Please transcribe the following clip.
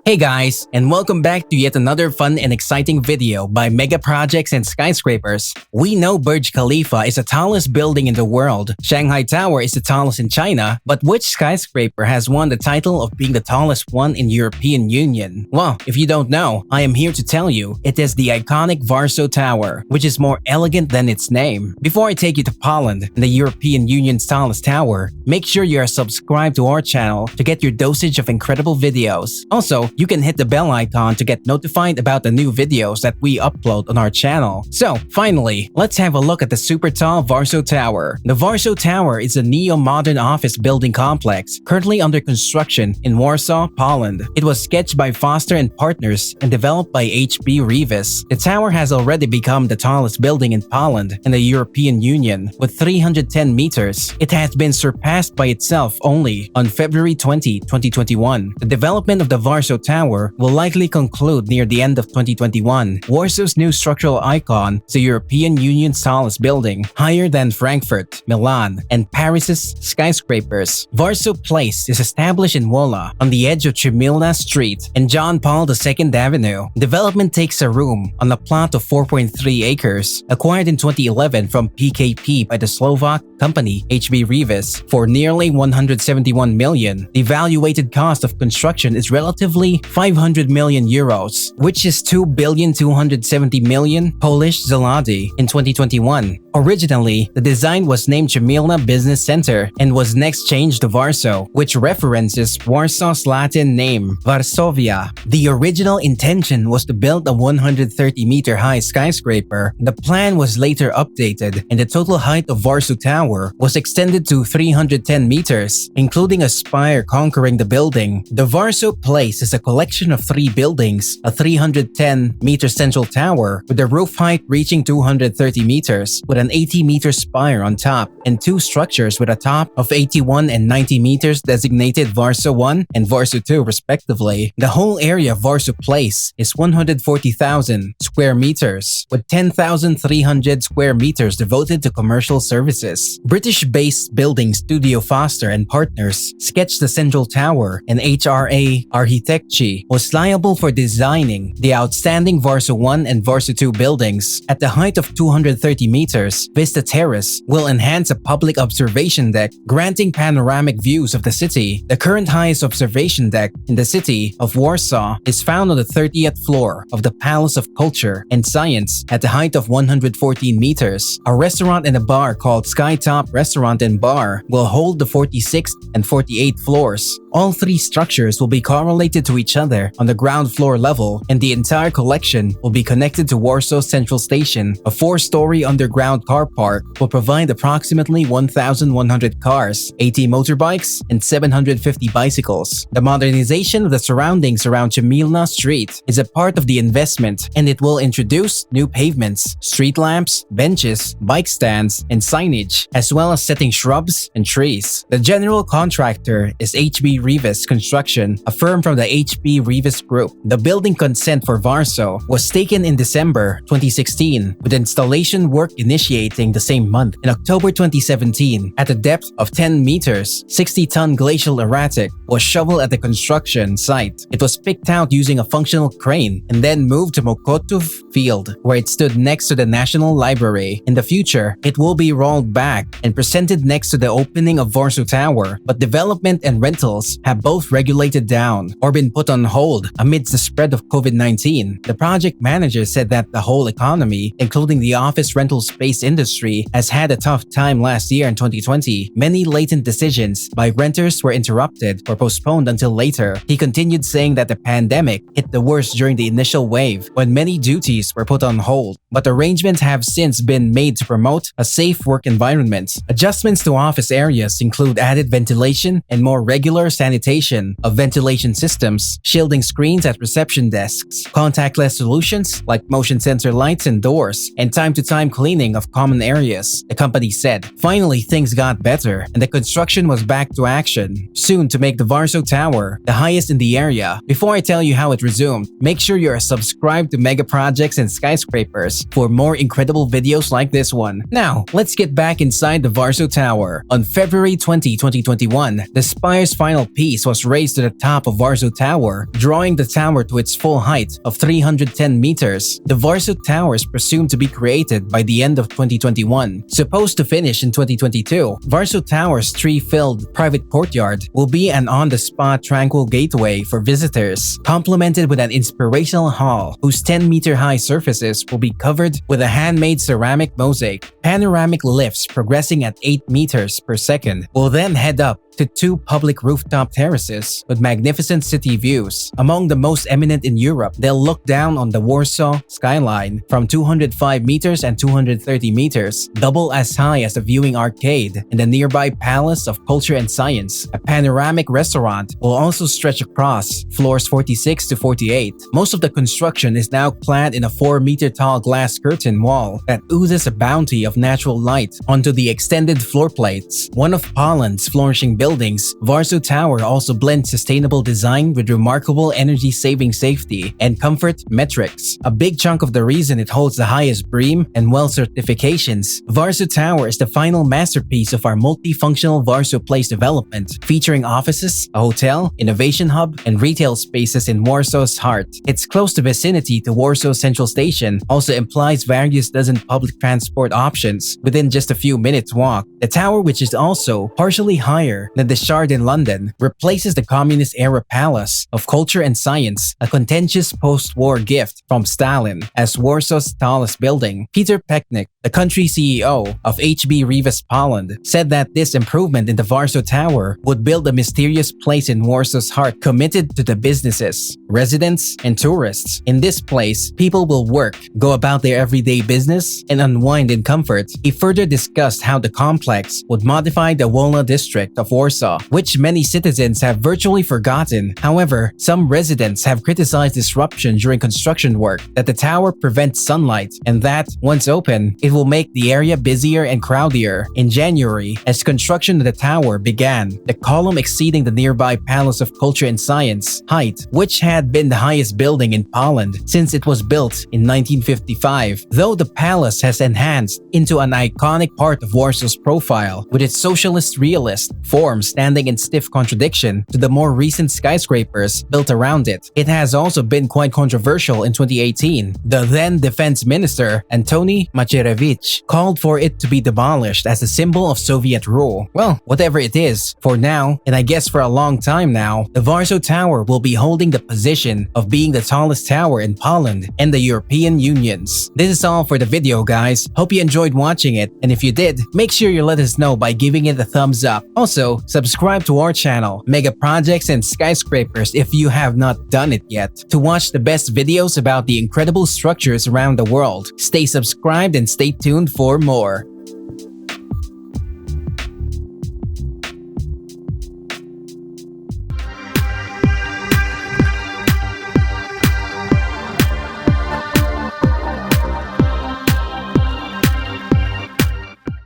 Hey guys, and welcome back to yet another fun and exciting video by Mega Projects and Skyscrapers. We know Burj Khalifa is the tallest building in the world, Shanghai Tower is the tallest in China, but which skyscraper has won the title of being the tallest one in European Union? Well, if you don't know, I am here to tell you, it is the iconic Varso Tower, which is more elegant than its name. Before I take you to Poland, the European Union's tallest tower, make sure you are subscribed to our channel to get your dosage of incredible videos. Also, you can hit the bell icon to get notified about the new videos that we upload on our channel. So, finally, let's have a look at the super tall Varso Tower. The Varso Tower is a neo-modern office building complex currently under construction in Warsaw, Poland. It was sketched by Foster and Partners and developed by HB Reavis. The tower has already become the tallest building in Poland and the European Union with 310 meters. It has been surpassed by itself only on February 20, 2021. The development of the Varso Tower will likely conclude near the end of 2021. Warsaw's new structural icon is the European Union's tallest building, higher than Frankfurt, Milan, and Paris's skyscrapers. Varso Place is established in Wola, on the edge of Chmilna Street and John Paul II Avenue. Development takes a room on a plot of 4.3 acres, acquired in 2011 from PKP by the Slovak company HB Reavis for nearly 171 million. The evaluated cost of construction is relatively 500 million euros, which is 2,270 million Polish zloty in 2021. Originally, the design was named Chmilna Business Center and was next changed to Varso, which references Warsaw's Latin name, Varsovia. The original intention was to build a 130-meter-high skyscraper. The plan was later updated, and the total height of Varso Tower was extended to 310 meters, including a spire conquering the building. The Varso Place is a collection of three buildings, a 310-meter central tower with a roof height reaching 230 meters, with an 80-meter spire on top, and two structures with a top of 81 and 90 meters designated Varso 1 and Varso 2 respectively. The whole area of Varso Place is 140,000 square meters, with 10,300 square meters devoted to commercial services. British-based building studio Foster and Partners sketched the central tower, and HRA Architecture was liable for designing the outstanding Varso 1 and Varso 2 buildings. At the height of 230 meters, Vista Terrace will enhance a public observation deck, granting panoramic views of the city. The current highest observation deck in the city of Warsaw is found on the 30th floor of the Palace of Culture and Science at the height of 114 meters. A restaurant and a bar called Skytop Restaurant and Bar will hold the 46th and 48th floors. All three structures will be correlated to each other on the ground floor level, and the entire collection will be connected to Warsaw Central Station. A 4-story underground car park will provide approximately 1,100 cars, 80 motorbikes, and 750 bicycles. The modernization of the surroundings around Chmilna Street is a part of the investment, and it will introduce new pavements, street lamps, benches, bike stands, and signage, as well as setting shrubs and trees. The general contractor is HB Reavis Construction, a firm from the HB Reavis Group. The building consent for Varso was taken in December 2016, with installation work initiating the same month. In October 2017, at a depth of 10 meters, 60-ton glacial erratic was shoveled at the construction site. It was picked out using a functional crane and then moved to Mokotów Field, where it stood next to the National Library. In the future, it will be rolled back and presented next to the opening of Varso Tower, but development and rentals have both regulated down or been put on hold amidst the spread of COVID-19. The project manager said that the whole economy, including the office rental space industry, has had a tough time last year in 2020. Many latent decisions by renters were interrupted or postponed until later. He continued saying that the pandemic hit the worst during the initial wave, when many duties were put on hold, but arrangements have since been made to promote a safe work environment. Adjustments to office areas include added ventilation and more regular sanitation of ventilation systems, shielding screens at reception desks, contactless solutions like motion sensor lights and doors, and time-to-time cleaning of common areas, the company said. Finally, things got better, and the construction was back to action, soon to make the Varso Tower the highest in the area. Before I tell you how it resumed, make sure you are subscribed to Mega Projects and Skyscrapers for more incredible videos like this one. Now, let's get back inside the Varso Tower. On February 20, 2021, the spire's final final piece was raised to the top of Varso Tower, drawing the tower to its full height of 310 meters. The Varso Tower is presumed to be created by the end of 2021. Supposed to finish in 2022, Varso Tower's tree-filled private courtyard will be an on-the-spot tranquil gateway for visitors, complemented with an inspirational hall whose 10-meter-high surfaces will be covered with a handmade ceramic mosaic. Panoramic lifts progressing at 8 meters per second will then head up to 2 public rooftop terraces with magnificent city views. Among the most eminent in Europe, they'll look down on the Warsaw skyline from 205 meters and 230 meters, double as high as the viewing arcade and the nearby Palace of Culture and Science. A panoramic restaurant will also stretch across floors 46 to 48. Most of the construction is now clad in a 4-meter-tall glass curtain wall that oozes a bounty of natural light onto the extended floor plates. One of Poland's flourishing buildings, Varso Tower also blends sustainable design with remarkable energy-saving safety and comfort metrics. A big chunk of the reason it holds the highest BREEAM and WELL certifications. Varso Tower is the final masterpiece of our multifunctional Varso Place development, featuring offices, a hotel, innovation hub, and retail spaces in Warsaw's heart. Its close vicinity to Warsaw Central Station also implies various dozen public transport options within just a few minutes walk. The tower, which is also partially higher than the Shard in London, replaces the communist-era Palace of Culture and Science, a contentious post-war gift from Stalin, as Warsaw's tallest building. Peter Pechnik, the country CEO of HB Reavis Poland, said that this improvement in the Varso Tower would build a mysterious place in Warsaw's heart committed to the businesses, residents, and tourists. In this place, people will work, go about their everyday business, and unwind in comfort. He further discussed how the complex would modify the Wolna district of Warsaw, which many citizens have virtually forgotten. However, some residents have criticized disruption during construction work, that the tower prevents sunlight, and that, once open, it will make the area busier and crowdier. In January, as construction of the tower began, the column exceeding the nearby Palace of Culture and Science height, which had been the highest building in Poland since it was built in 1955. Though the palace has enhanced into an iconic part of Warsaw's profile, with its socialist realist form standing in stiff contradiction to the more recent skyscrapers built around it. It has also been quite controversial in 2018. The then defense minister, Antoni Macierewicz, called for it to be demolished as a symbol of Soviet rule. Well, whatever it is, for now, and I guess for a long time now, the Varso Tower will be holding the position of being the tallest tower in Poland and the European Unions. This is all for the video, guys. Hope you enjoyed watching it, and if you did, make sure you let us know by giving it a thumbs up. Also, subscribe to our channel, Mega Projects and Skyscrapers, if you have not done it yet, to watch the best videos about the incredible structures around the world. Stay subscribed and stay tuned for more.